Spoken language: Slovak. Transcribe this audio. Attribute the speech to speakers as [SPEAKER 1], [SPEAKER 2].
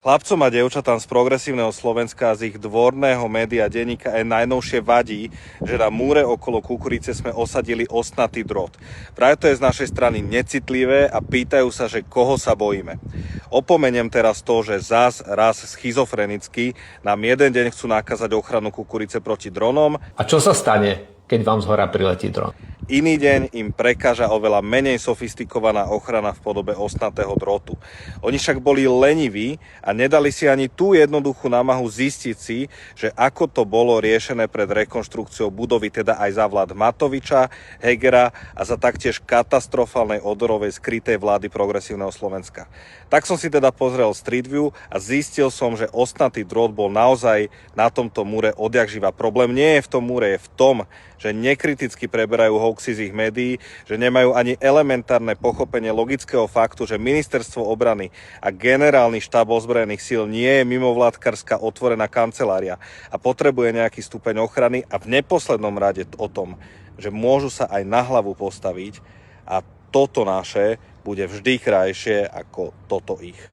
[SPEAKER 1] Chlapcom a dievčatám z Progresívneho Slovenska a z ich dvorného média denníka najnovšie vadí, že na múre okolo kukurice sme osadili ostnatý drôt. Práve to je z našej strany necitlivé a pýtajú sa, že koho sa bojíme. Opomeniem teraz to, že raz schizofrenicky nám jeden deň chcú nakázať ochranu kukurice proti dronom.
[SPEAKER 2] A čo sa stane, keď vám zhora priletí dron?
[SPEAKER 1] Iný deň im prekáža oveľa menej sofistikovaná ochrana v podobe ostnatého drôtu. Oni však boli leniví a nedali si ani tú jednoduchú námahu zistiť si, že ako to bolo riešené pred rekonštrukciou budovy, teda aj za vlád Matoviča, Hegera a za taktiež katastrofálnej odorovej skrytej vlády Progresívneho Slovenska. Tak som si teda pozrel Street View a zistil som, že ostnatý drôt bol naozaj na tomto múre odjakživa. Problém nie je v tom múre, je v tom, že nekriticky preberajú hoaxy z ich médií, že nemajú ani elementárne pochopenie logického faktu, že Ministerstvo obrany a Generálny štáb ozbrojených síl nie je mimovládkarská otvorená kancelária a potrebuje nejaký stupeň ochrany a v neposlednom rade o tom, že môžu sa aj na hlavu postaviť a toto naše bude vždy krajšie ako toto ich.